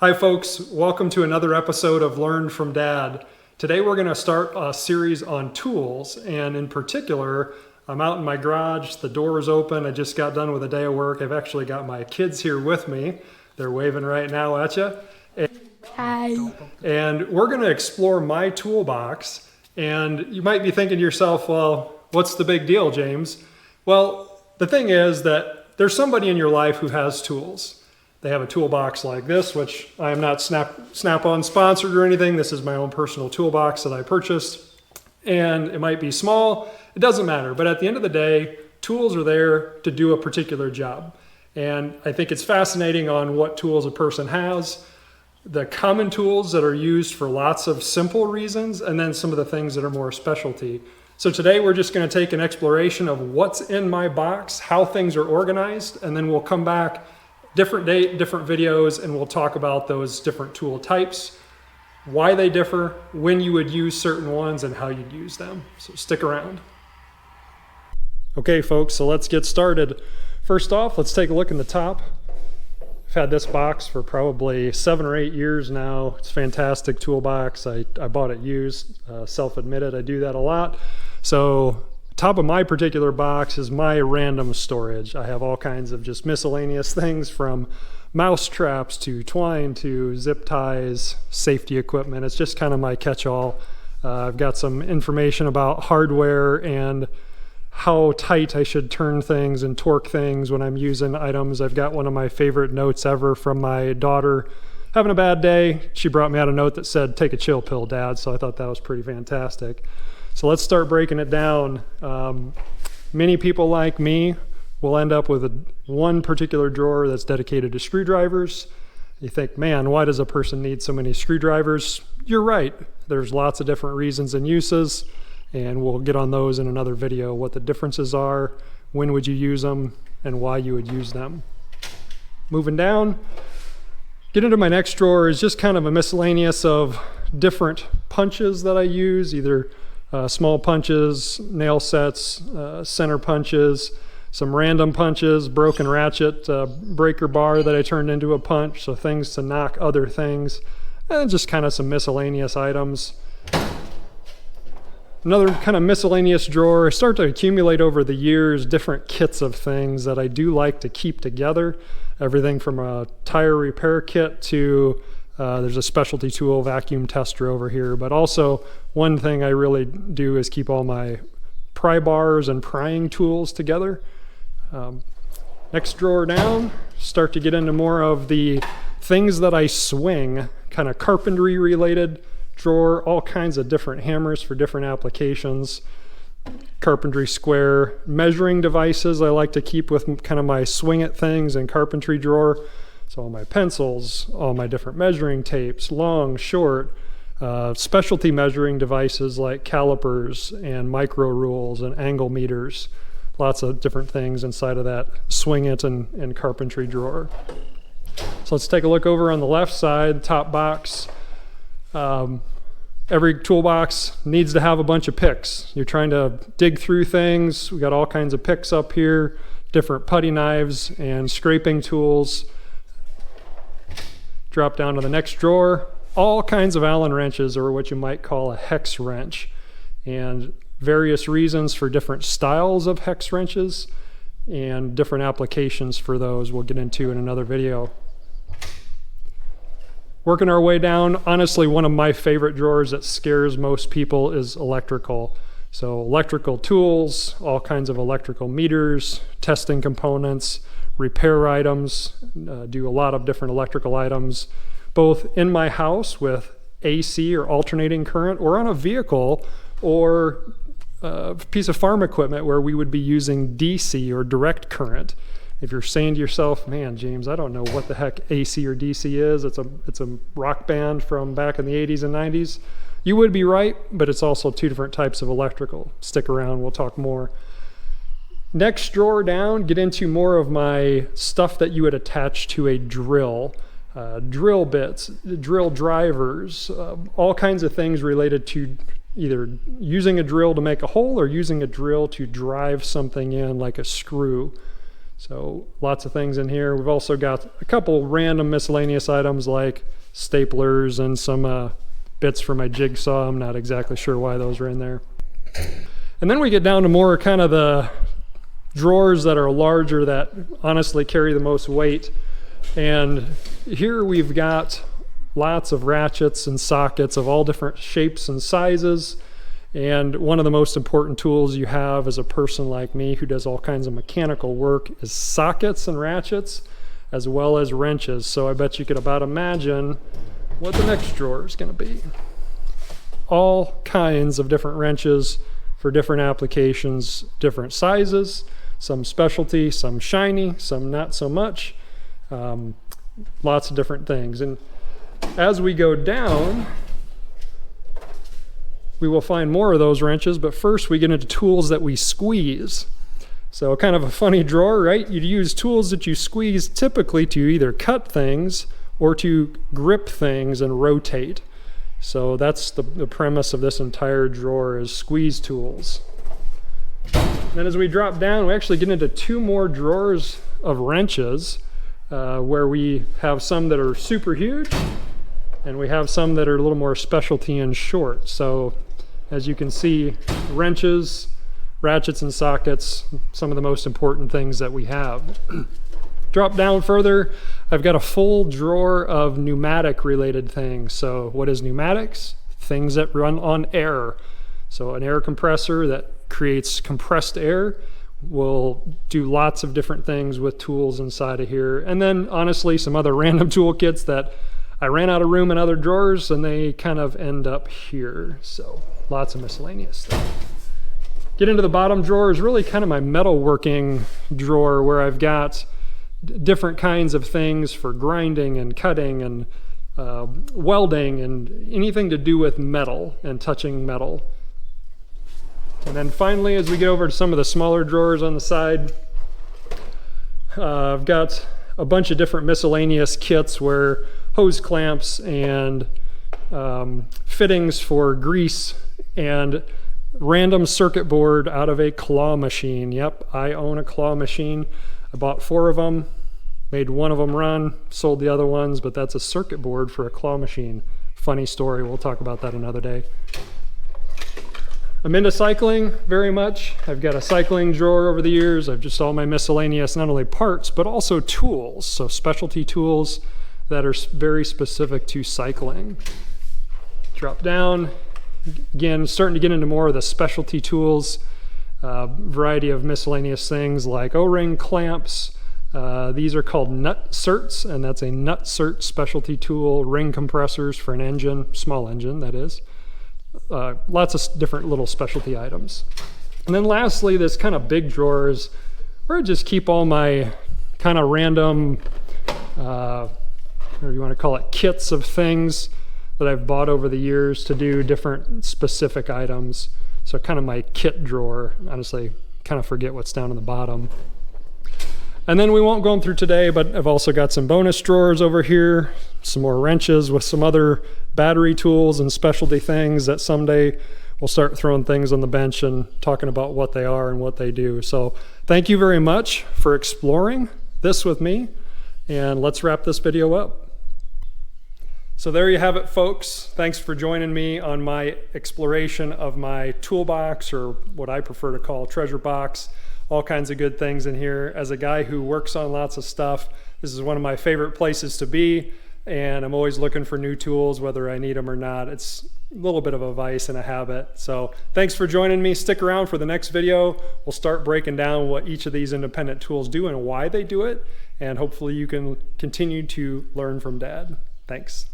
Hi folks, welcome to another episode of Learn from Dad. Today we're going to start a series on tools, and in particular, I'm out in my garage, the door is open, I just got done with a day of work. I've actually got my kids here with me. They're waving right now at you. Hi. And we're going to explore my toolbox, and you might be thinking to yourself, well, what's the big deal, James? Well, the thing is that there's somebody in your life who has tools. They have a toolbox like this, which I am not Snap-on sponsored or anything. This is my own personal toolbox that I purchased. And it might be small, it doesn't matter. But at the end of the day, tools are there to do a particular job. And I think it's fascinating on what tools a person has, the common tools that are used for lots of simple reasons, and then some of the things that are more specialty. So today we're just going to take an exploration of what's in my box, how things are organized, and then we'll come back different date, different videos, and we'll talk about those different tool types, why they differ, when you would use certain ones, and how you'd use them. So stick around. Okay, folks, so let's get started. First off, let's take a look in the top. I've had this box for probably 7 or 8 years now. It's a fantastic toolbox. I bought it used, self-admitted. I do that a lot. So top of my particular box is my random storage. I have all kinds of just miscellaneous things, from mouse traps to twine to zip ties, safety equipment. It's just kind of my catch-all. I've got some information about hardware and how tight I should turn things and torque things when I'm using items. I've got one of my favorite notes ever from my daughter having a bad day. She brought me out a note that said, "Take a chill pill, Dad." So I thought that was pretty fantastic. So let's start breaking it down. Many people like me will end up with one particular drawer that's dedicated to screwdrivers. You think, man, why does a person need so many screwdrivers? You're right. There's lots of different reasons and uses, and we'll get on those in another video, what the differences are, when would you use them, and why you would use them. Moving down, get into my next drawer is just kind of a miscellaneous of different punches that I use, either small punches, nail sets, center punches, some random punches, broken ratchet, breaker bar that I turned into a punch, so things to knock other things, and just kind of some miscellaneous items. Another kind of miscellaneous drawer. I start to accumulate over the years different kits of things that I do like to keep together. Everything from a tire repair kit to there's a specialty tool vacuum tester over here, but also one thing I really do is keep all my pry bars and prying tools together. Next drawer down, start to get into more of the things that I swing, kind of carpentry related drawer, all kinds of different hammers for different applications, carpentry square, measuring devices I like to keep with kind of my swing it things and carpentry drawer. So all my pencils, all my different measuring tapes, long, short, specialty measuring devices like calipers and micro rules and angle meters, lots of different things inside of that swing it and carpentry drawer. So let's take a look over on the left side, top box. Every toolbox needs to have a bunch of picks. You're trying to dig through things. We got all kinds of picks up here, different putty knives and scraping tools. Drop down to the next drawer, all kinds of Allen wrenches, or what you might call a hex wrench, and various reasons for different styles of hex wrenches and different applications for those we'll get into in another video. Working our way down, honestly, one of my favorite drawers that scares most people is electrical. So electrical tools, all kinds of electrical meters, testing components, repair items, do a lot of different electrical items, both in my house with AC or alternating current, or on a vehicle or a piece of farm equipment where we would be using DC or direct current. If you're saying to yourself, man, James, I don't know what the heck AC or DC is, it's a rock band from back in the 80s and 90s, you would be right, but it's also two different types of electrical. Stick around, we'll talk more. Next drawer down, get into more of my stuff that you would attach to a drill. Drill bits, drill drivers, all kinds of things related to either using a drill to make a hole or using a drill to drive something in, like a screw. So lots of things in here. We've also got a couple random miscellaneous items like staplers and some bits for my jigsaw. I'm not exactly sure why those are in there. And then we get down to more kind of the drawers that are larger, that honestly carry the most weight. And here we've got lots of ratchets and sockets of all different shapes and sizes. And one of the most important tools you have as a person like me who does all kinds of mechanical work is sockets and ratchets, as well as wrenches. So I bet you could about imagine what the next drawer is going to be. All kinds of different wrenches for different applications, different sizes, some specialty, some shiny, some not so much. Lots of different things. And as we go down, we will find more of those wrenches, but first we get into tools that we squeeze. So kind of a funny drawer, right? You'd use tools that you squeeze typically to either cut things or to grip things and rotate. So that's the premise of this entire drawer, is squeeze tools. Then as we drop down, we actually get into two more drawers of wrenches, where we have some that are super huge and we have some that are a little more specialty and short. So as you can see, wrenches, ratchets, and sockets, some of the most important things that we have. Drop down further, I've got a full drawer of pneumatic related things. So what is pneumatics? Things that run on air. So an air compressor that creates compressed air will do lots of different things with tools inside of here. And then honestly, some other random toolkits that I ran out of room in other drawers and they kind of end up here. So lots of miscellaneous stuff. Get into the bottom drawer is really kind of my metalworking drawer, where I've got different kinds of things for grinding and cutting and welding and anything to do with metal and touching metal. And then finally, as we get over to some of the smaller drawers on the side, I've got a bunch of different miscellaneous kits where hose clamps and fittings for grease and random circuit board out of a claw machine. Yep, I own a claw machine. I bought 4 of them, made one of them run, sold the other ones, but that's a circuit board for a claw machine. Funny story, we'll talk about that another day. I'm into cycling very much. I've got a cycling drawer over the years. I've just all my miscellaneous, not only parts, but also tools. So specialty tools that are very specific to cycling. Drop down. Again, starting to get into more of the specialty tools. Variety of miscellaneous things like O-ring clamps. These are called nut certs, and that's a nut cert specialty tool. Ring compressors for an engine, small engine that is. Lots of different little specialty items. And then lastly, this kind of big drawer is where I just keep all my kind of random, whatever you want to call it, kits of things that I've bought over the years to do different specific items. So kind of my kit drawer. Honestly, kind of forget what's down in the bottom. And then we won't go through today, but I've also got some bonus drawers over here, some more wrenches with some other battery tools and specialty things that someday we'll start throwing things on the bench and talking about what they are and what they do. So thank you very much for exploring this with me, and let's wrap this video up. So there you have it, folks. Thanks for joining me on my exploration of my toolbox, or what I prefer to call treasure box. All kinds of good things in here. As a guy who works on lots of stuff, this is one of my favorite places to be, and I'm always looking for new tools, whether I need them or not. It's a little bit of a vice and a habit. So thanks for joining me. Stick around for the next video. We'll start breaking down what each of these independent tools do and why they do it, and hopefully you can continue to learn from Dad. Thanks.